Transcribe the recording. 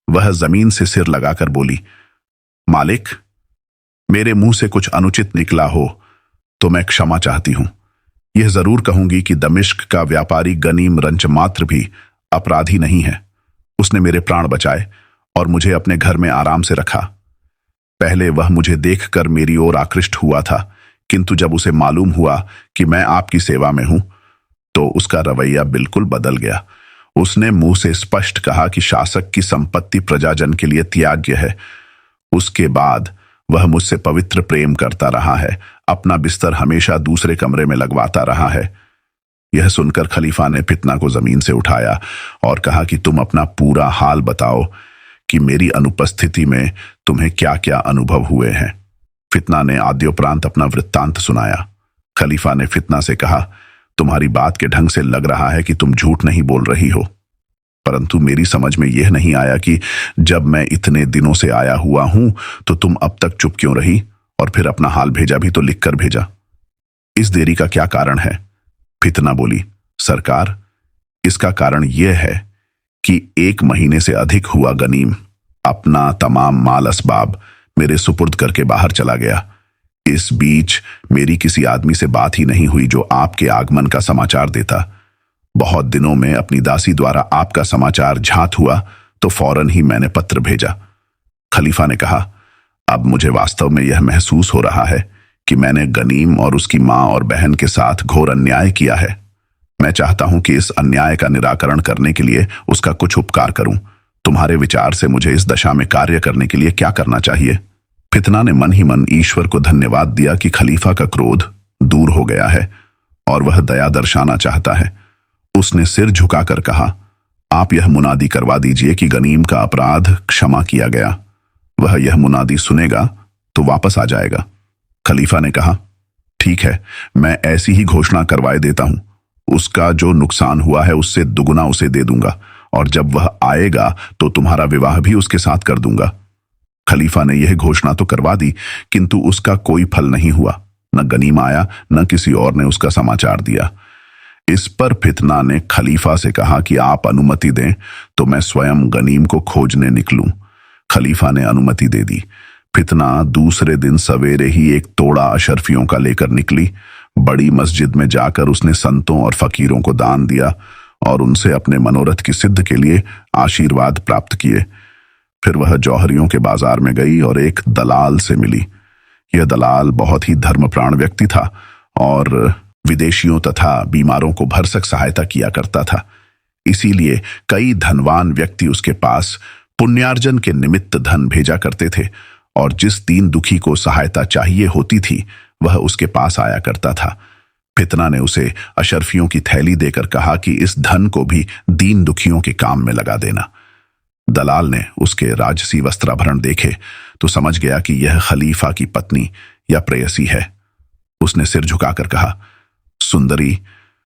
वह जमीन से सिर लगाकर बोली, मालिक, मेरे मुंह से कुछ अनुचित निकला हो तो मैं क्षमा चाहती हूं। यह जरूर कहूंगी कि दमिश्क का व्यापारी गनीम रंच मात्र भी अपराधी नहीं है। उसने मेरे प्राण बचाए और मुझे अपने घर में आराम से रखा। पहले वह मुझे देखकर मेरी ओर आकृष्ट हुआ था, किंतु जब उसे मालूम हुआ कि मैं आपकी सेवा में हूं तो उसका रवैया बिल्कुल बदल गया। उसने मुंह से स्पष्ट कहा कि शासक की संपत्ति प्रजाजन के लिए त्याज्य है। उसके बाद वह मुझसे पवित्र प्रेम करता रहा है, अपना बिस्तर हमेशा दूसरे कमरे में लगवाता रहा है। यह सुनकर खलीफा ने फितना को जमीन से उठाया और कहा कि तुम अपना पूरा हाल बताओ कि मेरी अनुपस्थिति में तुम्हें क्या क्या अनुभव हुए हैं। फितना ने आद्योपरांत अपना वृत्तांत सुनाया। खलीफा ने फितना से कहा, तुम्हारी बात के ढंग से लग रहा है कि तुम झूठ नहीं बोल रही हो, परंतु मेरी समझ में यह नहीं आया कि जब मैं इतने दिनों से आया हुआ हूं तो तुम अब तक चुप क्यों रही, और फिर अपना हाल भेजा भी तो लिखकर भेजा। इस देरी का क्या कारण है? फितना बोली, सरकार, इसका कारण यह है कि 1 महीने से अधिक हुआ गनीम अपना तमाम माल असबाब मेरे सुपुर्द करके बाहर चला गया। इस बीच मेरी किसी आदमी से बात ही नहीं हुई जो आपके आगमन का समाचार देता। बहुत दिनों में अपनी दासी द्वारा आपका समाचार झात हुआ तो फौरन ही मैंने पत्र भेजा। खलीफा ने कहा, अब मुझे वास्तव में यह महसूस हो रहा है कि मैंने गनीम और उसकी मां और बहन के साथ घोर अन्याय किया है। मैं चाहता हूं कि इस अन्याय का निराकरण करने के लिए उसका कुछ उपकार करूं। तुम्हारे विचार से मुझे इस दशा में कार्य करने के लिए क्या करना चाहिए? फितना ने मन ही मन ईश्वर को धन्यवाद दिया कि खलीफा का क्रोध दूर हो गया है और वह दया दर्शाना चाहता है। उसने सिर झुकाकर कहा, आप यह मुनादी करवा दीजिए कि गनीम का अपराध क्षमा किया गया। वह यह मुनादी सुनेगा तो वापस आ जाएगा। खलीफा ने कहा, ठीक है, मैं ऐसी ही घोषणा करवाए देता हूं। उसका जो नुकसान हुआ है उससे दुगुना उसे दे दूंगा, और जब वह आएगा तो तुम्हारा विवाह भी उसके साथ कर दूंगा। खलीफा ने यह घोषणा तो करवा दी, किंतु उसका कोई फल नहीं हुआ। न गनीम आया, न किसी और ने उसका समाचार दिया। इस पर फितना ने खलीफा से कहा कि आप अनुमति दें तो मैं स्वयं गनीम को खोजने निकलूं। खलीफा ने अनुमति दे दी। फितना दूसरे दिन सवेरे ही एक तोड़ा अशरफियों का लेकर निकली। बड़ी मस्जिद में जाकर उसने संतों और फकीरों को दान दिया और उनसे अपने मनोरथ की सिद्ध के लिए आशीर्वाद प्राप्त किए। फिर वह जौहरियों के बाजार में गई और एक दलाल से मिली। यह दलाल बहुत ही धर्मप्राण व्यक्ति था और विदेशियों तथा बीमारों को भरसक सहायता किया करता था। इसीलिए कई धनवान व्यक्ति उसके पास पुण्यार्जन के निमित्त धन भेजा करते थे, और जिस दीन दुखी को सहायता चाहिए होती थी वह उसके पास आया करता था। फितना ने उसे अशरफियों की थैली देकर कहा कि इस धन को भी दीन दुखियों के काम में लगा देना। दलाल ने उसके राजसी वस्त्राभरण देखे तो समझ गया कि यह खलीफा की पत्नी या प्रेयसी है। उसने सिर झुकाकर कहा, सुंदरी,